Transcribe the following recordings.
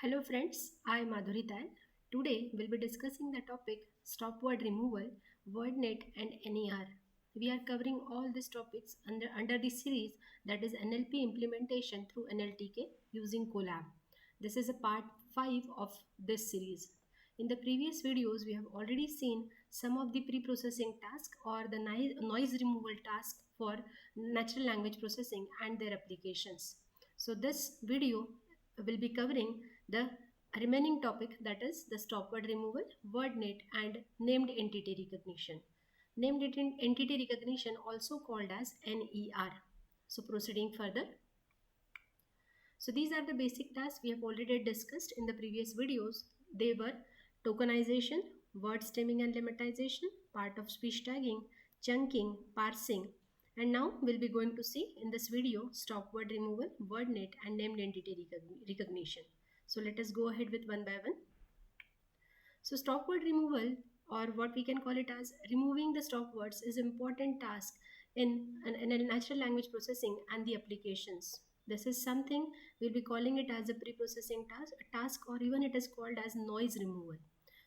Hello friends, I am Madhuri Tal. Today we'll be discussing the topic stop word removal, WordNet and NER. We are covering all these topics under the series that is NLP implementation through NLTK using Colab. This is a part 5 of this series. In the previous videos, we have already seen some of the pre-processing tasks or the noise removal task for natural language processing and their applications. So this video will be covering the remaining topic, that is the stop word removal, WordNet and named entity recognition. Named entity recognition also called as NER. So proceeding further. So these are the basic tasks we have already discussed in the previous videos. They were tokenization, word stemming and lemmatization, part of speech tagging, chunking, parsing. And now we'll be going to see in this video stop word removal, WordNet and named entity recognition. So let us go ahead with one by one. So stop word removal, or what we can call it as removing the stop words, is important task in a natural language processing and the applications. This is something we'll be calling it as a pre-processing task, or even it is called as noise removal.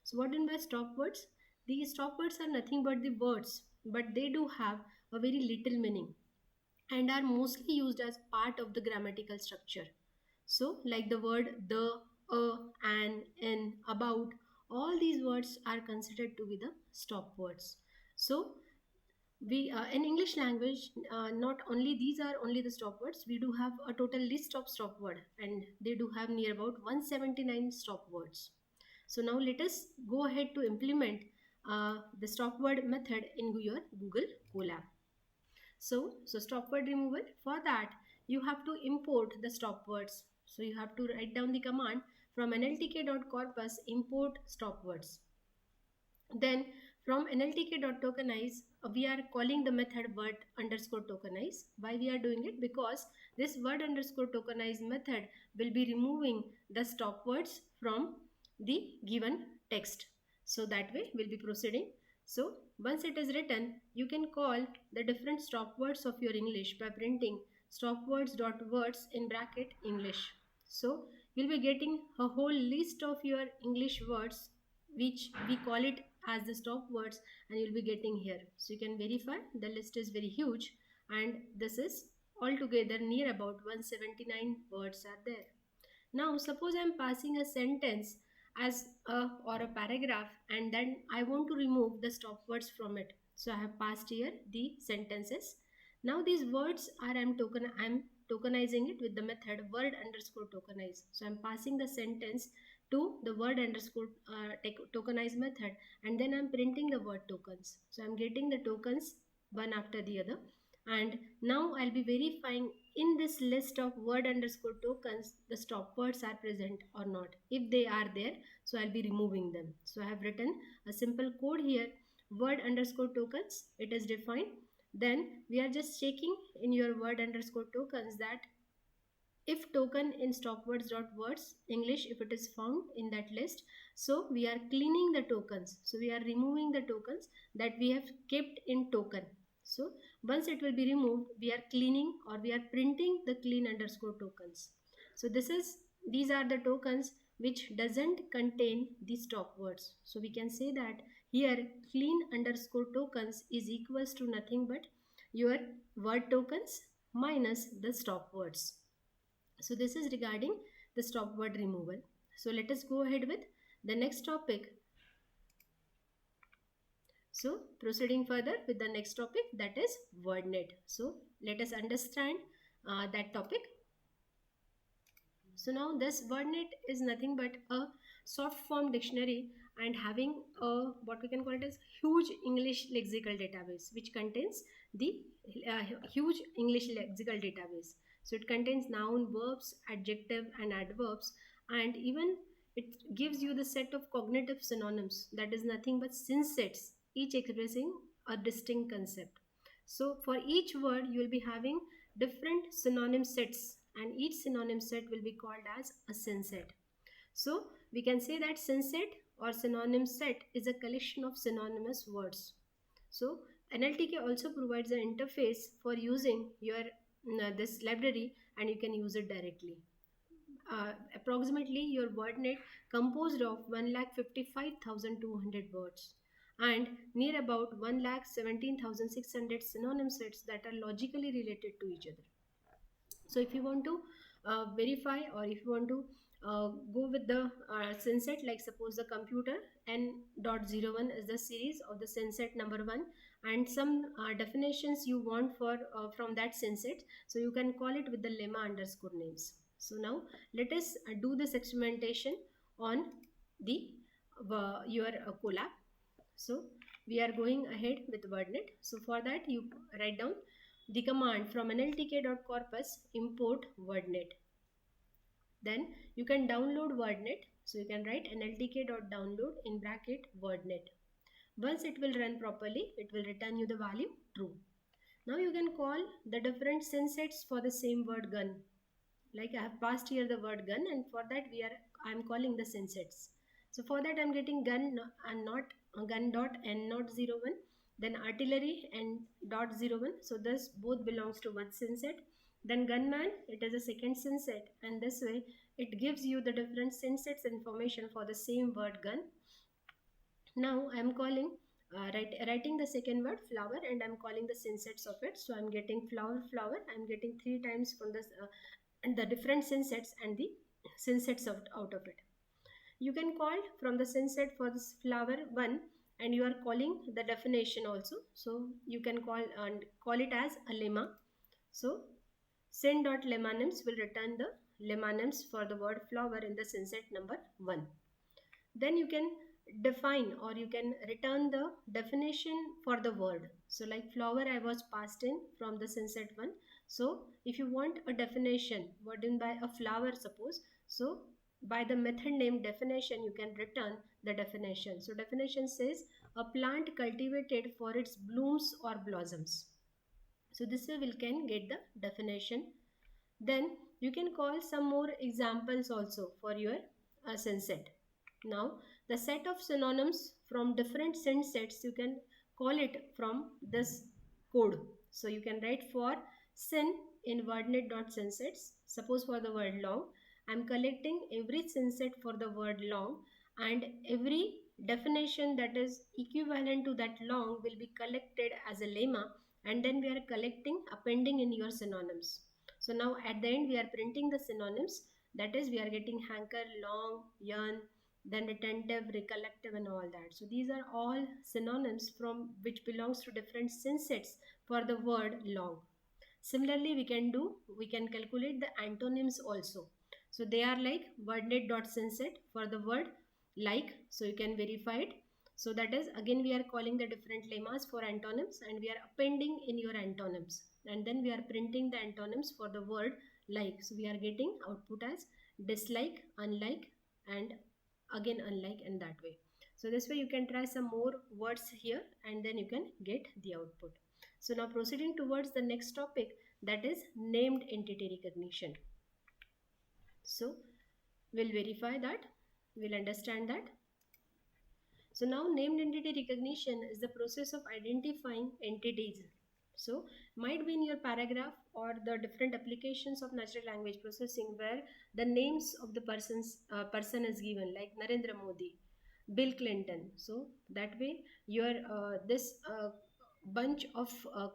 So what do you mean by stop words? These stop words are nothing but the words, but they do have a very little meaning and are mostly used as part of the grammatical structure. So, like the word the, an, in, about, all these words are considered to be the stop words. So, we in English language, not only these are only the stop words, we do have a total list of stop word, and they do have near about 179 stop words. So now let us go ahead to implement the stop word method in your Google Colab. So stop word removal, for that you have to import the stop words. So you have to write down the command from nltk.corpus import stop words. Then from nltk.tokenize, we are calling the method word underscore tokenize. Why we are doing it? Because this word underscore tokenize method will be removing the stop words from the given text. So that way we'll be proceeding. So once it is written, you can call the different stop words of your English by printing stop words dot words in bracket English. So you'll be getting a whole list of your English words, which we call it as the stop words, and you'll be getting here. So you can verify the list is very huge, and this is altogether near about 179 words are there. Now suppose I'm passing a sentence as a or a paragraph, and then I want to remove the stop words from it. So I have passed here the sentences. Now these words are I'm tokenizing it with the method word underscore tokenize. So I'm passing the sentence to the word underscore tokenize method, and then I'm printing the word tokens. So I'm getting the tokens one after the other, and now I'll be verifying in this list of word underscore tokens the stop words are present or not. If they are there, so I'll be removing them. So I have written a simple code here, word underscore tokens, it is defined. Then we are just checking in your word underscore tokens that if token in stopwords dot words English, if it is found in that list, so we are cleaning the tokens. So we are removing the tokens that we have kept in token. So once it will be removed, we are cleaning or we are printing the clean underscore tokens. So these are the tokens which doesn't contain the stop words. So we can say that here clean underscore tokens is equals to nothing but your word tokens minus the stop words. So this is regarding the stop word removal. So let us go ahead with the next topic. So proceeding further with the next topic, that is WordNet. So let us understand that topic. So now this WordNet is nothing but a soft form dictionary and having a what we can call it as huge English lexical database, which contains the huge English lexical database. So it contains noun, verbs, adjective and adverbs, and even it gives you the set of cognitive synonyms, that is nothing but synsets, each expressing a distinct concept. So for each word you will be having different synonym sets, and each synonym set will be called as a synset. So we can say that synset or synonym set is a collection of synonymous words. So NLTK also provides an interface for using your this library, and you can use it directly. approximately your wordnet composed of 1,55,200 words and near about 1,17,600 synonym sets that are logically related to each other. So if you want to verify, or if you want to go with the synset, like suppose the computer n.01 is the series of the synset number 1, and some definitions you want for from that synset, so you can call it with the lemma underscore names. So now let us do this experimentation on the your Colab. So we are going ahead with WordNet. So for that, you write down the command from nltk.corpus import WordNet. Then you can download WordNet. So you can write nltk.download in bracket WordNet. Once it will run properly, it will return you the value true. Now you can call the different synsets for the same word gun. Like I have passed here the word gun, and for that I am calling the synsets. So for that I am getting gun and not gun dot n not 01, then artillery and dot 01. So this both belongs to one synset. Then gunman, it is a second synset, and this way it gives you the different synsets information for the same word gun. Now I am calling writing the second word flower, and I am calling the synsets of it. So I am getting flower flower. I am getting 3 times from this and the different synsets and the synsets out of it. You can call from the synset for this flower 1, and you are calling the definition also. So you can call it as a lemma. So syn.lemmanems will return the lemmanems for the word flower in the synset number 1. Then you can define, or you can return the definition for the word. So like flower I was passed in from the synset 1. So if you want a definition what in by a flower, suppose, so by the method name definition you can return the definition. So definition says a plant cultivated for its blooms or blossoms. So this way we can get the definition. Then you can call some more examples also for your synset. Now the set of synonyms from different synsets, you can call it from this code. So you can write for syn in wordnet.synsets. Suppose for the word long, I am collecting every synset for the word long, and every definition that is equivalent to that long will be collected as a lemma, and then we are collecting appending in your synonyms. So now at the end we are printing the synonyms, that is we are getting hanker, long, yarn, then retentive, recollective and all that. So these are all synonyms from which belongs to different synsets for the word long. Similarly we can calculate the antonyms also. So they are like wordnet.synset for the word like, so you can verify it. So that is again we are calling the different lemmas for antonyms, and we are appending in your antonyms, and then we are printing the antonyms for the word like. So we are getting output as dislike, unlike and again unlike, and that way. So this way you can try some more words here, and then you can get the output. So now proceeding towards the next topic, that is named entity recognition. So we'll verify that, we'll understand that. So now named entity recognition is the process of identifying entities. So might be in your paragraph or the different applications of natural language processing where the names of the person is given, like Narendra Modi, Bill Clinton. So that way your this bunch of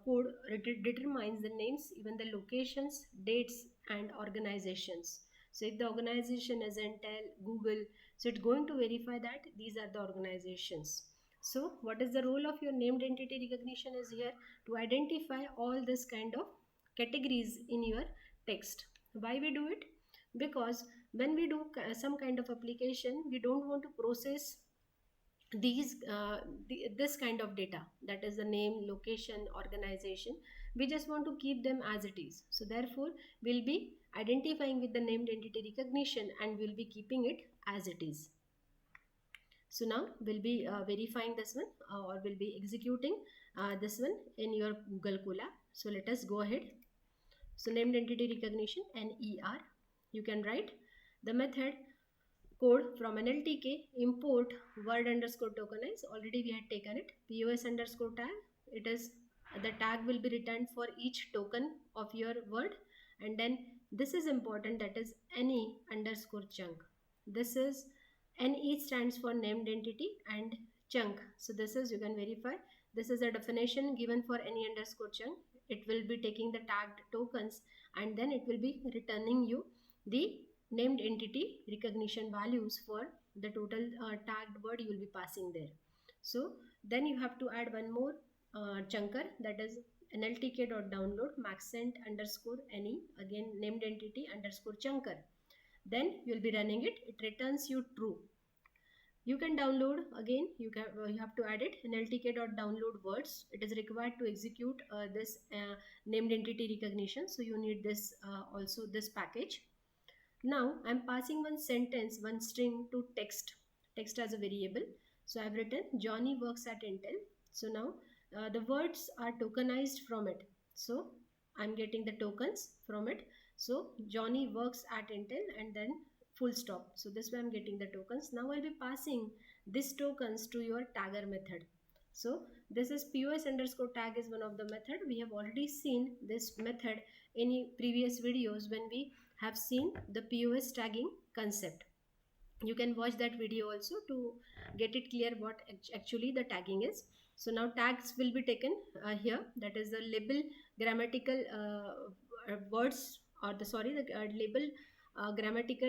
code determines the names, even the locations, dates and organizations. So if the organization is Intel, Google, so it's going to verify that these are the organizations. So what is the role of your named entity recognition is here to identify all this kind of categories in your text. Why we do it? Because when we do some kind of application, we don't want to process this kind of data, that is the name, location, organization. We just want to keep them as it is. So therefore we'll be identifying with the named entity recognition and we'll be keeping it as it is. So now we'll be verifying this one, or we'll be executing this one in your Google Colab. So let us go ahead. So named entity recognition, NER, you can write the method code from NLTK import word underscore tokenize. Already we had taken it. POS underscore tag. It is the tag will be returned for each token of your word, and then this is important, that is any underscore chunk. This is NE stands for named entity and chunk. So this is, you can verify, this is a definition given for any underscore chunk. It will be taking the tagged tokens and then it will be returning you the named entity recognition values for the total tagged word you will be passing there. So then you have to add one more chunker, that is nltk.download maxent underscore any, again named entity underscore chunker. Then you will be running it, it returns you true. You can download, again you have to add it nltk.download words. It is required to execute this named entity recognition, so you need this also this package. Now I'm passing one sentence, one string to text as a variable. So I've written Johnny works at Intel. So now the words are tokenized from it. So I'm getting the tokens from it. So Johnny works at Intel and then full stop. So this way I'm getting the tokens. Now I'll be passing these tokens to your tagger method. So this is POS underscore tag is one of the method. We have already seen this method in previous videos when we have seen the POS tagging concept. You can watch that video also to get it clear what actually the tagging is. So now tags will be taken here, that is the label grammatical words, or the sorry the label grammatical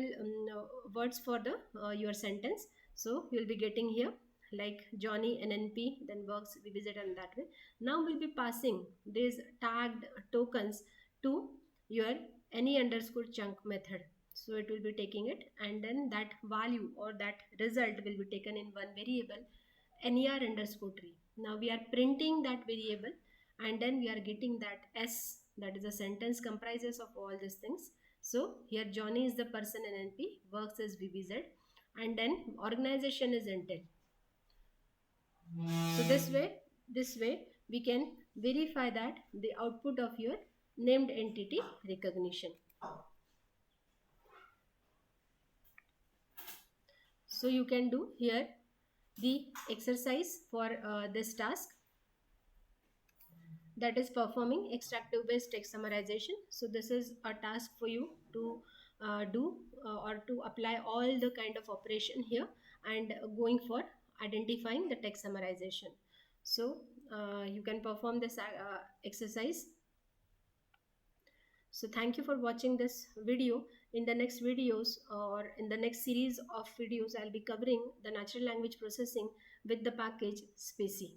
words for the your sentence. So you'll be getting here like Johnny NNP, then works we visit and that way. Now we'll be passing these tagged tokens to your any underscore chunk method. So it will be taking it and then that value or that result will be taken in one variable ner underscore tree. Now we are printing that variable and then we are getting that S, that is a sentence comprises of all these things. So here Johnny is the person NNP, works as VBZ, and then organization is Intel. So this way we can verify that the output of your named entity recognition. So you can do here the exercise for this task, that is performing extractive based text summarization. So this is a task for you to do or to apply all the kind of operation here and going for identifying the text summarization. So you can perform this exercise. So thank you for watching this video. In the next videos or in the next series of videos, I'll be covering the natural language processing with the package spaCy.